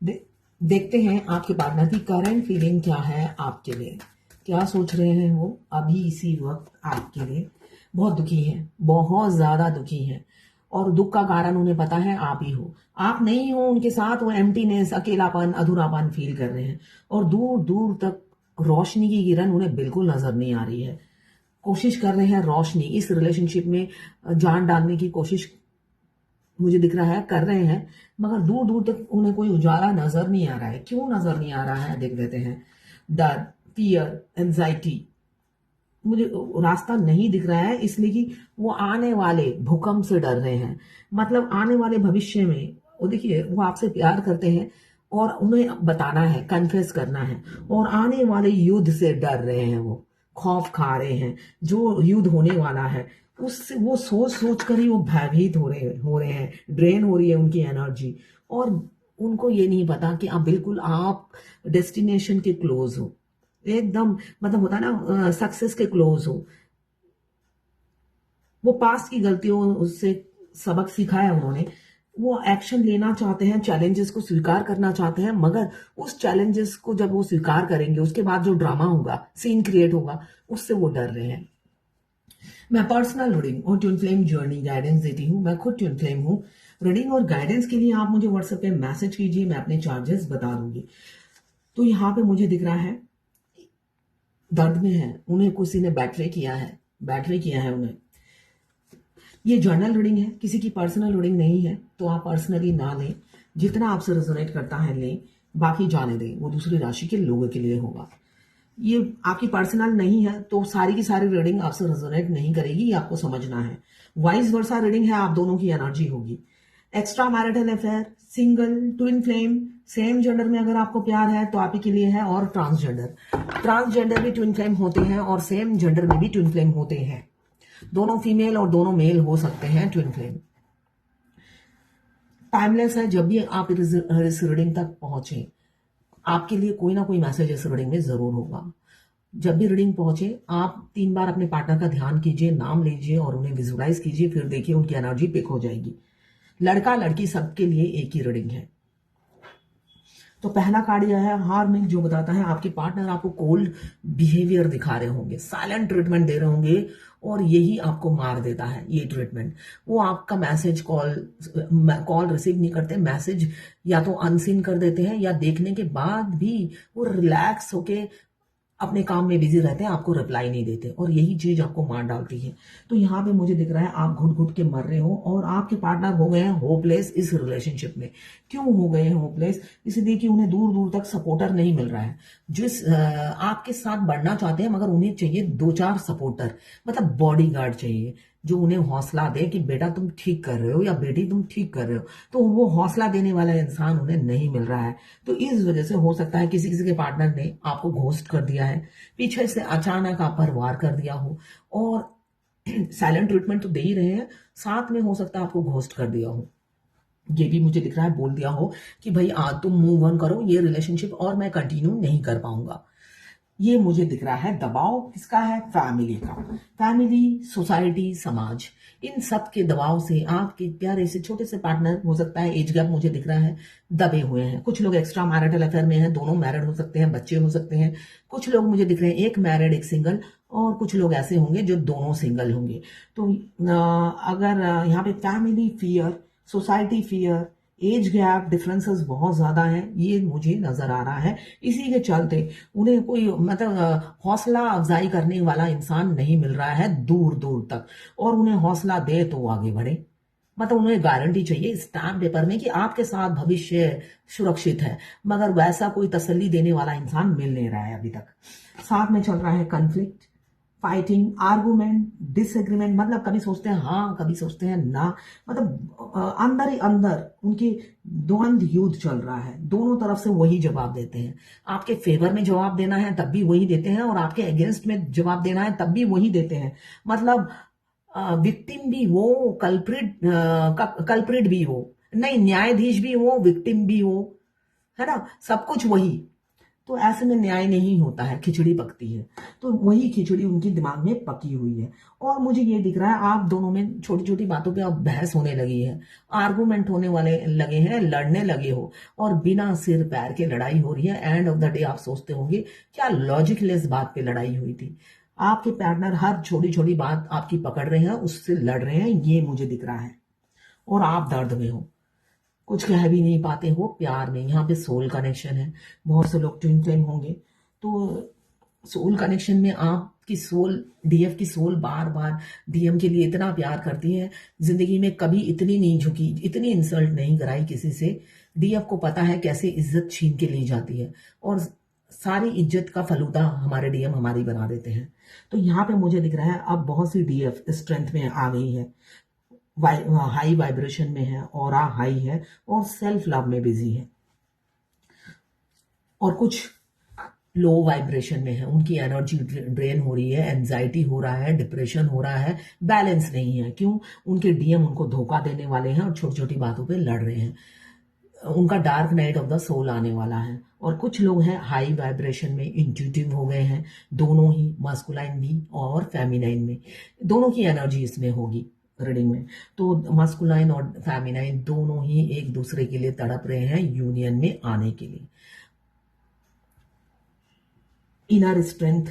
दे, देखते हैं आपके पार्टनर की करंट फीलिंग क्या है आपके लिए। क्या सोच रहे हैं वो अभी इसी वक्त आपके लिए। बहुत दुखी हैं, बहुत ज्यादा दुखी हैं, और दुख का कारण उन्हें पता है आप ही हो। आप नहीं हो उनके साथ, वो एम्प्टीनेस, अकेलापन, अधूरापन फील कर रहे हैं, और दूर दूर तक रोशनी की किरण उन्हें बिल्कुल नजर नहीं आ रही है। कोशिश कर रहे हैं रोशनी इस रिलेशनशिप में जान डालने की कोशिश, मुझे दिख रहा है कर रहे हैं, मगर दूर दूर तक उन्हें कोई उजाला नजर नहीं आ रहा है। क्यों नजर नहीं आ रहा है, देख लेते हैं। डर, फियर, एंजाइटी, मुझे रास्ता नहीं दिख रहा है, इसलिए कि वो आने वाले भूकंप से डर रहे हैं। मतलब आने वाले भविष्य में, वो देखिए वो आपसे प्यार करते हैं और उन्हें बताना है, कन्फेस करना है, और आने वाले युद्ध से डर रहे हैं। वो खौफ खा रहे हैं, जो युद्ध होने वाला है उससे वो सोच सोच कर ही वो भयभीत हो रहे हैं, ड्रेन हो रही है उनकी एनर्जी। और उनको ये नहीं पता कि आप बिल्कुल आप डेस्टिनेशन के क्लोज हो, एकदम, मतलब होता है ना सक्सेस के क्लोज हो। वो पास्ट की गलतियों से सबक सीखा है उन्होंने, वो एक्शन लेना चाहते हैं, चैलेंजेस को स्वीकार करना चाहते हैं, मगर उस चैलेंजेस को जब वो स्वीकार करेंगे उसके बाद जो ड्रामा होगा, सीन क्रिएट होगा, उससे वो डर रहे हैं। मैं पर्सनल रीडिंग और ट्विन फ्लेम जर्नी गाइडेंस देती हूँ। मैं खुद ट्विन फ्लेम हूँ। रीडिंग और गाइडेंस के लिए आप मुझे व्हाट्सएप पे मैसेज कीजिए, मैं अपने चार्जेस बता दूंगी। तो यहाँ पे मुझे दिख रहा है दर्द में है, उन्हें किसी ने बैटरे किया है उन्हें। ये जर्नल रीडिंग है, किसी की पर्सनल रीडिंग नहीं है, तो आप पर्सनली ना लें। जितना आपसे रेजोनेट करता है लें, बाकी जाने दें, वो दूसरी राशि के लोगों के लिए होगा। ये आपकी पर्सनल नहीं है तो सारी की सारी रीडिंग आपसे रेजोनेट नहीं करेगी, ये आपको समझना है। वाइस वर्सा रीडिंग है, आप दोनों की एनर्जी होगी। Extra marital affair, single, twin flame, same gender में अगर आपको प्यार है तो आप ही के लिए है। और ट्रांसजेंडर भी ट्विन फ्लेम होते हैं, और सेम जेंडर में भी ट्विन फ्लेम होते हैं। दोनों फीमेल और दोनों मेल हो सकते हैं ट्विन फ्लेम। टाइमलेस है, जब भी आप इस रीडिंग तक पहुंचे आपके लिए कोई ना कोई मैसेज इस रीडिंग में जरूर होगा। जब भी रीडिंग पहुंचे आप 3 बार अपने पार्टनर का ध्यान कीजिए, नाम लीजिए और उन्हें विजुलाइज कीजिए, फिर देखिए उनकी एनर्जी पिक हो जाएगी। लड़का लड़की सबके लिए एक ही रीडिंग है। तो पहला कार्ड यह है हार्मिंग, जो बताता है आपके पार्टनर आपको कोल्ड बिहेवियर दिखा रहे होंगे, साइलेंट ट्रीटमेंट दे रहे होंगे, और यही आपको मार देता है ये ट्रीटमेंट। वो आपका मैसेज कॉल रिसीव नहीं करते, मैसेज या तो अनसीन कर देते हैं, या देखने के बाद भी वो रिलैक्स होके अपने काम में बिजी रहते हैं, आपको रिप्लाई नहीं देते, और यही चीज आपको मार डालती है। तो यहाँ पे मुझे दिख रहा है आप घुट घुट के मर रहे हो, और आपके पार्टनर हो गए हैं होपलेस इस रिलेशनशिप में। क्यों हो गए हैं होपलेस? इसलिए कि उन्हें दूर दूर तक सपोर्टर नहीं मिल रहा है। आपके साथ बढ़ना चाहते हैं, मगर उन्हें चाहिए 2-4 सपोर्टर, मतलब बॉडी गार्ड चाहिए, जो उन्हें हौसला दे कि बेटा तुम ठीक कर रहे हो, या बेटी तुम ठीक कर रहे हो। तो वो हौसला देने वाला इंसान उन्हें नहीं मिल रहा है। तो इस वजह से हो सकता है किसी किसी के पार्टनर ने आपको घोस्ट कर दिया है, पीछे से अचानक आप पर वार कर दिया हो, और साइलेंट ट्रीटमेंट तो दे ही रहे हैं, साथ में हो सकता है आपको घोस्ट कर दिया हो। ये भी मुझे दिख रहा है बोल दिया हो कि भाई तुम मूव ऑन करो, ये रिलेशनशिप और मैं कंटिन्यू नहीं कर पाऊंगा। ये मुझे दिख रहा है दबाव किसका है? फैमिली का। फैमिली, सोसाइटी, समाज, इन सब के दबाव से आपके प्यारे से छोटे से पार्टनर, हो सकता है एज गैप मुझे दिख रहा है, दबे हुए हैं। कुछ लोग एक्स्ट्रा मैरिटल अफेयर में हैं, दोनों मैरिड हो सकते हैं, बच्चे हो सकते हैं। कुछ लोग मुझे दिख रहे हैं एक मैरिड एक सिंगल, और कुछ लोग ऐसे होंगे जो दोनों सिंगल होंगे। तो अगर यहाँ पे family fear, society fear, age gap differences बहुत ज्यादा हैं, ये मुझे नजर आ रहा है। इसी के चलते उन्हें कोई मतलब हौसला अफजाई करने वाला इंसान नहीं मिल रहा है दूर दूर तक, और उन्हें हौसला दे तो वो आगे बढ़े। मतलब उन्हें गारंटी चाहिए स्टैम्प पेपर में कि आपके साथ भविष्य सुरक्षित है, मगर वैसा कोई तसल्ली देने वाला इंसान मिल नहीं रहा है अभी तक। साथ में चल रहा है कन्फ्लिक्ट, फाइटिंग, आर्गुमेंट, डिसएग्रीमेंट, मतलब कभी सोचते हैं हाँ, कभी सोचते हैं ना, मतलब अंदर ही अंदर उनकी द्वंद युद्ध चल रहा है। दोनों तरफ से वही जवाब देते हैं। आपके फेवर में जवाब देना है तब भी वही देते हैं, और आपके अगेंस्ट में जवाब देना है तब भी वही देते हैं। मतलब विक्टिम भी हो, कल्प्रिट भी हो, नहीं न्यायाधीश भी हो, विक्टिम भी हो, है ना, सब कुछ वही। तो ऐसे में न्याय नहीं होता है, खिचड़ी पकती है। तो वही खिचड़ी उनके दिमाग में पकी हुई है। और मुझे ये दिख रहा है आप दोनों में छोटी छोटी बातों पे अब बहस होने लगी है, आर्गूमेंट होने वाले लगे हैं, लड़ने लगे हो, और बिना सिर पैर के लड़ाई हो रही है। एंड ऑफ द डे आप सोचते होंगे क्या लॉजिकलेस बात पे लड़ाई हुई थी। आपके पार्टनर हर छोटी छोटी बात आपकी पकड़ रहे हैं, उससे लड़ रहे हैं, ये मुझे दिख रहा है। और आप दर्द में हो, कुछ कह भी नहीं पाते हो, प्यार में। यहाँ पे सोल कनेक्शन है, बहुत से लोग ट्विन फ्लेम होंगे। तो सोल कनेक्शन में आपकी सोल, डीएफ की सोल बार बार डीएम के लिए इतना प्यार करती है, जिंदगी में कभी इतनी नहीं झुकी, इतनी इंसल्ट नहीं कराई किसी से। डीएफ को पता है कैसे इज्जत छीन के ली जाती है, और सारी इज्जत का फलूदा हमारे डीएम हमारी बना देते हैं। तो यहाँ पे मुझे दिख रहा है अब बहुत सी डीएफ स्ट्रेंथ में आ गई है, हाई वाइब्रेशन में है, ऑरा हाई है, और सेल्फ लव में बिजी है। और कुछ लो वाइब्रेशन में है, उनकी एनर्जी ड्रेन हो रही है, एंजाइटी हो रहा है, डिप्रेशन हो रहा है, बैलेंस नहीं है। क्यों? उनके डीएम उनको धोखा देने वाले हैं और छोटी छोटी बातों पे लड़ रहे हैं। उनका dark night of the soul आने वाला है। और कुछ लोग हैं हाई वाइब्रेशन में, इंट्यूटिव हो गए हैं, दोनों ही, मास्कुलाइन भी और फेमिनाइन में, दोनों की एनर्जी इसमें होगी रीडिंग में। तो मास्कुलाइन और फेमिनाइन दोनों ही एक दूसरे के लिए तड़प रहे हैं यूनियन में आने के लिए। इनर स्ट्रेंथ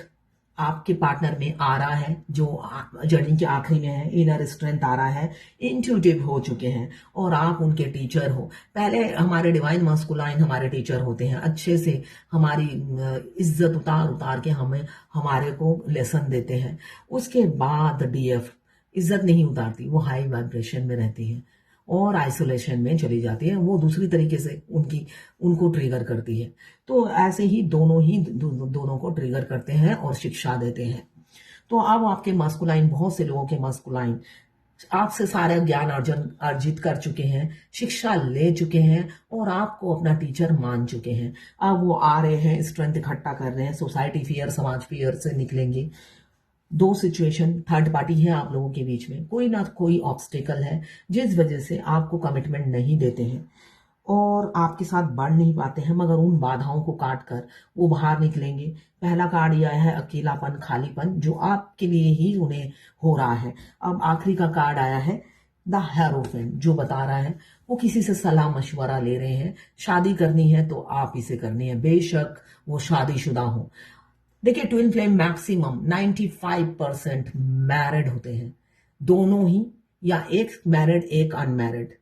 आपके पार्टनर में आ रहा है, जो जर्नी के आखिरी में है। इनर स्ट्रेंथ आ रहा है, इंट्यूटिव हो चुके हैं, और आप उनके टीचर हो। पहले हमारे डिवाइन मास्कुलाइन हमारे टीचर होते हैं, अच्छे से हमारी इज्जत उतार उतार के हमें हमारे को लेसन देते हैं। उसके बाद डीएफ इज्जत नहीं उतारती, वो हाई वाइब्रेशन में रहती है और आइसोलेशन में चली जाती है, वो दूसरी तरीके से उनको ट्रिगर करती है। तो ऐसे ही दोनों को ट्रिगर करते हैं और शिक्षा देते हैं। तो अब आपके मास्कुलाइन, बहुत से लोगों के मास्कुलाइन आपसे सारा ज्ञान अर्जित कर चुके हैं, शिक्षा ले चुके हैं, और आपको अपना टीचर मान चुके हैं। अब वो आ रहे हैं, स्ट्रेंथ इकट्ठा कर रहे हैं, सोसाइटी फियर, समाज फियर से निकलेंगे। दो सिचुएशन, थर्ड पार्टी है आप लोगों के बीच में, कोई ना कोई ऑब्स्टिकल है जिस वजह से आपको कमिटमेंट नहीं देते हैं और आपके साथ बढ़ नहीं पाते हैं, मगर उन बाधाओं को काट कर वो बाहर निकलेंगे। पहला कार्ड यह है अकेलापन, खालीपन, जो आपके लिए ही उन्हें हो रहा है। अब आखिरी का कार्ड आया है द हेरोफेन, जो बता रहा है वो किसी से सलाह मशवरा ले रहे हैं। शादी करनी है तो आप इसे करनी है, बेशक वो शादीशुदा हो। देखिए, ट्विन फ्लेम मैक्सिमम 95% मैरिड होते हैं, दोनों ही, या एक मैरिड एक अनमैरिड।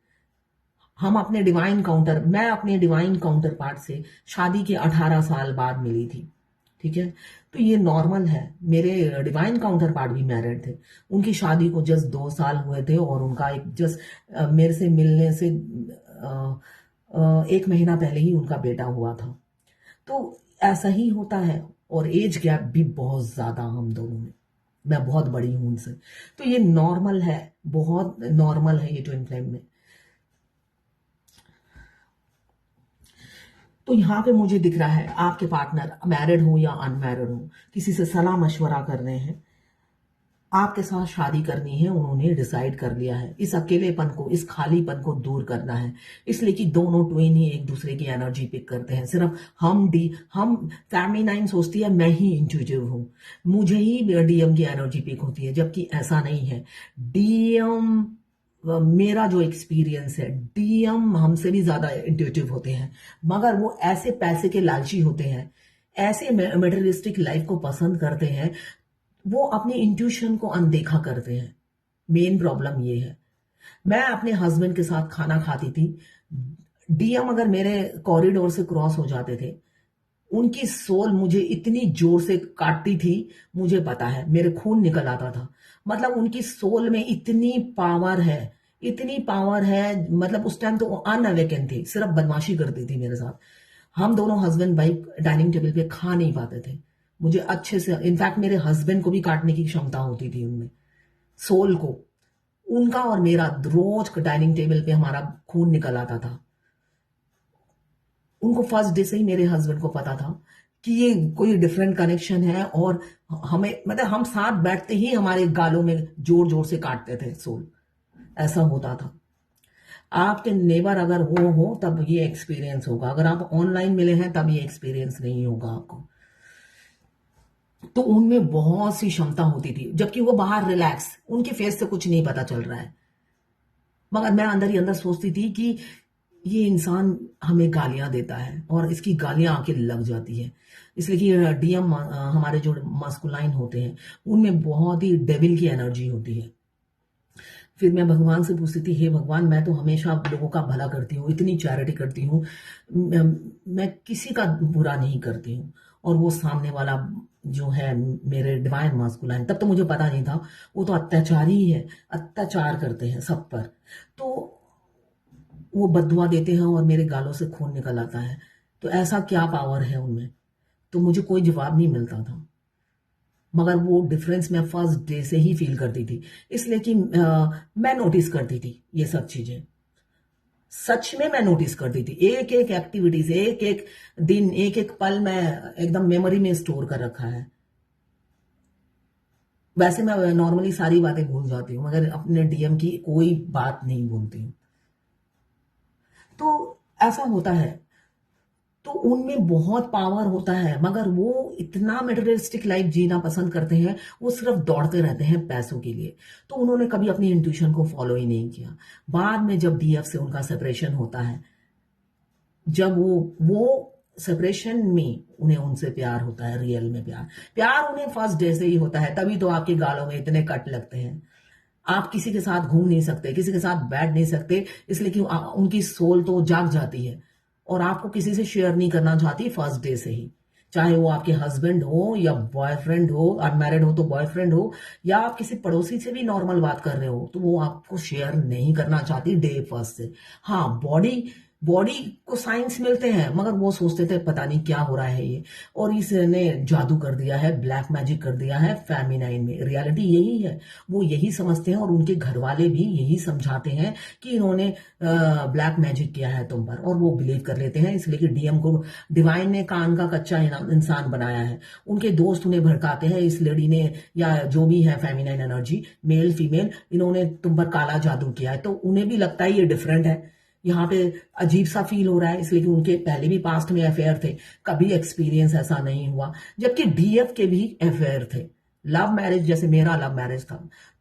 मैं अपने डिवाइन काउंटर पार्ट से शादी के 18 साल बाद मिली थी, ठीक है। तो ये नॉर्मल है, मेरे डिवाइन काउंटर पार्ट भी मैरिड थे, उनकी शादी को जस्ट 2 साल हुए थे, और उनका मेरे से मिलने से 1 महीना पहले ही उनका बेटा हुआ था। तो ऐसा ही होता है, और एज गैप भी बहुत ज्यादा हम दोनों में, मैं बहुत बड़ी हूं उनसे। तो ये नॉर्मल है, बहुत नॉर्मल है ये ट्विन फ्लेम में। तो यहाँ पे मुझे दिख रहा है आपके पार्टनर मैरिड हो या अनमैरिड हो, किसी से सलाह मशवरा कर रहे हैं, आपके साथ शादी करनी है, उन्होंने डिसाइड कर लिया है। इस अकेलेपन को, इस खालीपन को दूर करना है, इसलिए कि दोनों ट्विन ही एक दूसरे की एनर्जी पिक करते हैं। सिर्फ हम फेमिनाइन सोचती है मैं ही इंट्यूटिव हूं, मुझे ही डीएम की एनर्जी पिक होती है, जबकि ऐसा नहीं है। डीएम, मेरा जो एक्सपीरियंस है, डीएम हमसे भी ज्यादा इंट्यूटिव होते हैं, मगर वो ऐसे पैसे के लालची होते हैं, ऐसे मटेरियलिस्टिक लाइफ को पसंद करते हैं, वो अपनी इंट्यूशन को अनदेखा करते हैं। मेन प्रॉब्लम ये है। मैं अपने हस्बैंड के साथ खाना खाती थी, डीएम अगर मेरे कॉरिडोर से क्रॉस हो जाते थे, उनकी सोल मुझे इतनी जोर से काटती थी, मुझे पता है, मेरे खून निकल आता था। मतलब उनकी सोल में इतनी पावर है, इतनी पावर है, मतलब उस टाइम तो वो अनअवेकन थी, सिर्फ बदमाशी करती थी मेरे साथ। हम दोनों हस्बैंड वाइफ डाइनिंग टेबल पे खा नहीं पाते थे, मुझे अच्छे से, इनफैक्ट मेरे हस्बैंड को भी काटने की क्षमता होती थी उनमें, सोल को। उनका और मेरा रोज डाइनिंग टेबल पे हमारा खून निकल आता था। उनको फर्स्ट डे से ही, मेरे हस्बैंड को पता था कि ये कोई डिफरेंट कनेक्शन है, और हमें, मतलब हम साथ बैठते ही हमारे गालों में जोर जोर से काटते थे सोल, ऐसा होता था। आपके नेबर अगर वो हो तब ये एक्सपीरियंस होगा, अगर आप ऑनलाइन मिले हैं तब ये एक्सपीरियंस नहीं होगा आपको। तो उनमें बहुत सी क्षमता होती थी, जबकि वो बाहर रिलैक्स, उनके फेस से कुछ नहीं पता चल रहा है, मगर मैं अंदर ही अंदर सोचती थी कि ये इंसान हमें गालियां देता है और इसकी गालियां आके लग जाती है। इसलिए कि डीएम हमारे जो मस्कुलाइन होते हैं उनमें बहुत ही डेविल की एनर्जी होती है। फिर मैं भगवान से पूछती थी, हे भगवान, मैं तो हमेशा लोगों का भला करती हूँ, इतनी चैरिटी करती हूँ, मैं किसी का बुरा नहीं करती हूँ। और वो सामने वाला जो है मेरे डिवाइन मास्कुलाइन, तब तो मुझे पता नहीं था, वो तो अत्याचारी ही है, अत्याचार करते हैं सब पर। तो वो बददुआ देते हैं और मेरे गालों से खून निकल आता है। तो ऐसा क्या पावर है उनमें? तो मुझे कोई जवाब नहीं मिलता था, मगर वो डिफरेंस मैं फर्स्ट डे से ही फील करती थी। इसलिए कि मैं नोटिस करती थी ये सब चीजें, सच में मैं नोटिस करती थी। एक एक एक्टिविटीज, एक एक दिन, एक एक पल मैं एकदम मेमोरी में स्टोर कर रखा है। वैसे मैं नॉर्मली सारी बातें भूल जाती हूँ, मगर अपने डीएम की कोई बात नहीं भूलती हूँ। तो ऐसा होता है। तो उनमें बहुत पावर होता है, मगर वो इतना मटेरियलिस्टिक लाइफ जीना पसंद करते हैं, वो सिर्फ दौड़ते रहते हैं पैसों के लिए। तो उन्होंने कभी अपनी इंट्यूशन को फॉलो ही नहीं किया। बाद में जब डीएफ से उनका सेपरेशन होता है, जब वो सेपरेशन में उन्हें उनसे प्यार होता है, रियल में प्यार प्यार उन्हें फर्स्ट डे से ही होता है, तभी तो आपके गालों में इतने कट लगते हैं। आप किसी के साथ घूम नहीं सकते, किसी के साथ बैठ नहीं सकते, इसलिए कि उनकी सोल तो जाग जाती है और आपको किसी से शेयर नहीं करना चाहती फर्स्ट डे से ही। चाहे वो आपके हस्बैंड हो या बॉयफ्रेंड हो, अनमैरिड हो तो बॉयफ्रेंड हो, या आप किसी पड़ोसी से भी नॉर्मल बात कर रहे हो, तो वो आपको शेयर नहीं करना चाहती डे फर्स्ट से। हाँ, बॉडी बॉडी को साइंस मिलते हैं, मगर वो सोचते थे पता नहीं क्या हो रहा है ये, और इसने जादू कर दिया है, ब्लैक मैजिक कर दिया है फेमिनाइन में। रियलिटी यही है, वो यही समझते हैं और उनके घर वाले भी यही समझाते हैं कि इन्होंने ब्लैक मैजिक किया है तुम पर, और वो बिलीव कर लेते हैं। इसलिए कि डीएम को डिवाइन ने कान का कच्चा इंसान बनाया है। उनके दोस्त उन्हें भड़काते हैं, इस लेडी ने या जो भी है फेमिनाइन एनर्जी, मेल फीमेल, इन्होंने तुम पर काला जादू किया है। तो उन्हें भी लगता है ये डिफरेंट है, यहाँ पे अजीब सा फील हो रहा है, इसलिए कि उनके पहले भी पास्ट में अफेयर थे, कभी एक्सपीरियंस ऐसा नहीं हुआ। जबकि डीएफ के भी अफेयर थे, लव मैरिज, जैसे मेरा लव मैरिज था।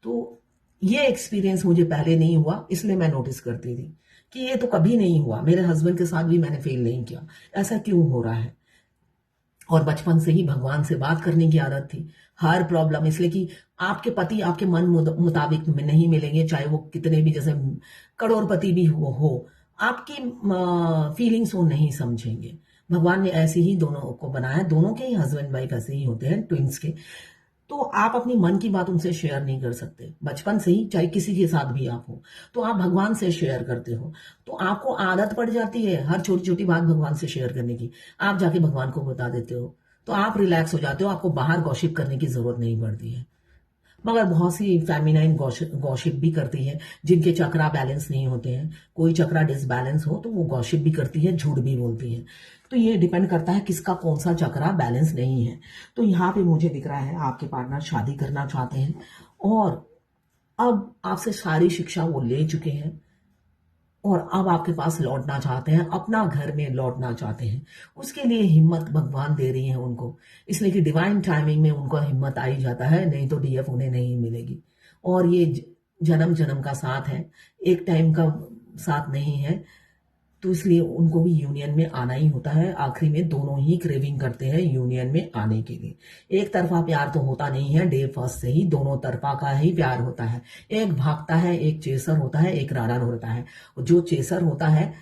तो ये एक्सपीरियंस मुझे पहले नहीं हुआ, इसलिए मैं नोटिस करती थी कि ये तो कभी नहीं हुआ, मेरे हस्बैंड के साथ भी मैंने फील नहीं किया, ऐसा क्यों हो रहा है। और बचपन से ही भगवान से बात करने की आदत थी, हर प्रॉब्लम, इसलिए कि आपके पति आपके मन मुताबिक में नहीं मिलेंगे, चाहे वो कितने भी जैसे करोड़पति भी हो, आपकी फीलिंग्स वो नहीं समझेंगे। भगवान ने ऐसे ही दोनों को बनाया, दोनों के ही हस्बैंड वाइफ ऐसे ही होते हैं, ट्विंस के। तो आप अपनी मन की बात उनसे शेयर नहीं कर सकते बचपन से ही, चाहे किसी के साथ भी आप हो। तो आप भगवान से शेयर करते हो, तो आपको आदत पड़ जाती है हर छोटी छोटी बात भगवान से शेयर करने की। आप जाके भगवान को बता देते हो, तो आप रिलैक्स हो जाते हो, आपको बाहर गॉसिप करने की जरूरत नहीं पड़ती है। मगर बहुत सी फेमिनाइन गॉसिप भी करती है, जिनके चक्रा बैलेंस नहीं होते हैं। कोई चक्रा डिसबैलेंस हो तो वो गॉसिप भी करती है, झूठ भी बोलती है। तो ये डिपेंड करता है किसका कौन सा चक्रा बैलेंस नहीं है। तो यहाँ पे मुझे दिख रहा है आपके पार्टनर शादी करना चाहते हैं, और अब आपसे सारी शिक्षा वो ले चुके हैं, और अब आपके पास लौटना चाहते हैं, अपना घर में लौटना चाहते हैं। उसके लिए हिम्मत भगवान दे रही है उनको, इसलिए कि डिवाइन टाइमिंग में उनको हिम्मत आ ही जाता है, नहीं तो डीएफ उन्हें नहीं मिलेगी। और ये जन्म जन्म का साथ है, एक टाइम का साथ नहीं है। तो इसलिए उनको भी यूनियन में आना ही होता है। आखिरी में दोनों ही क्रेविंग करते हैं यूनियन में आने के लिए। एक तरफा प्यार तो होता नहीं है, डे फर्स्ट से ही दोनों तरफा का ही प्यार होता है। एक भागता है, एक चेसर होता है, एक रनर होता है। जो चेसर होता है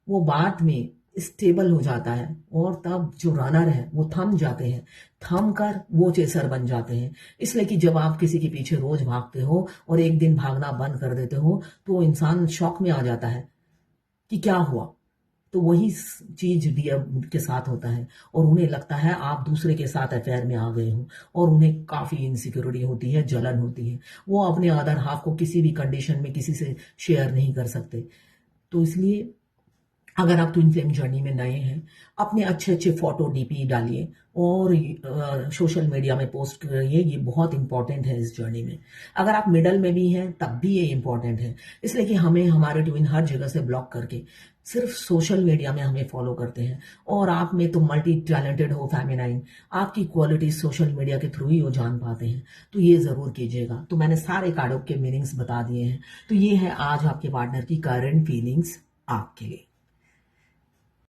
वो बाद में स्टेबल हो जाता है, और तब जो रनर है वो थम जाते हैं, थम कर वो चेसर बन जाते हैं। इसलिए कि जब आप किसी के पीछे रोज भागते हो और एक दिन भागना बंद कर देते हो, तो इंसान शॉक में आ जाता है कि क्या हुआ। तो वही चीज डीएम के साथ होता है, और उन्हें लगता है आप दूसरे के साथ अफेयर में आ गए हो, और उन्हें काफी इनसिक्योरिटी होती है, जलन होती है। वो अपने अदर हाफ को किसी भी कंडीशन में किसी से शेयर नहीं कर सकते। तो इसलिए अगर आप ट्विन फ्लेम जर्नी में नए हैं, अपने अच्छे अच्छे फोटो डीपी डालिए और सोशल मीडिया में पोस्ट करिए। ये बहुत इंपॉर्टेंट है इस जर्नी में। अगर आप मिडल में भी हैं तब भी ये इंपॉर्टेंट है, इसलिए कि हमें हमारे ट्विन हर जगह से ब्लॉक करके सिर्फ सोशल मीडिया में हमें फॉलो करते हैं। और आप में तो मल्टी टैलेंटेड हो फेमिनाइन, आपकी क्वालिटी सोशल मीडिया के थ्रू ही वो जान पाते हैं। तो ये जरूर कीजिएगा। तो मैंने सारे कार्डों के मीनिंग्स बता दिए हैं। तो ये है आज आपके पार्टनर की करंट फीलिंग्स आपके लिए।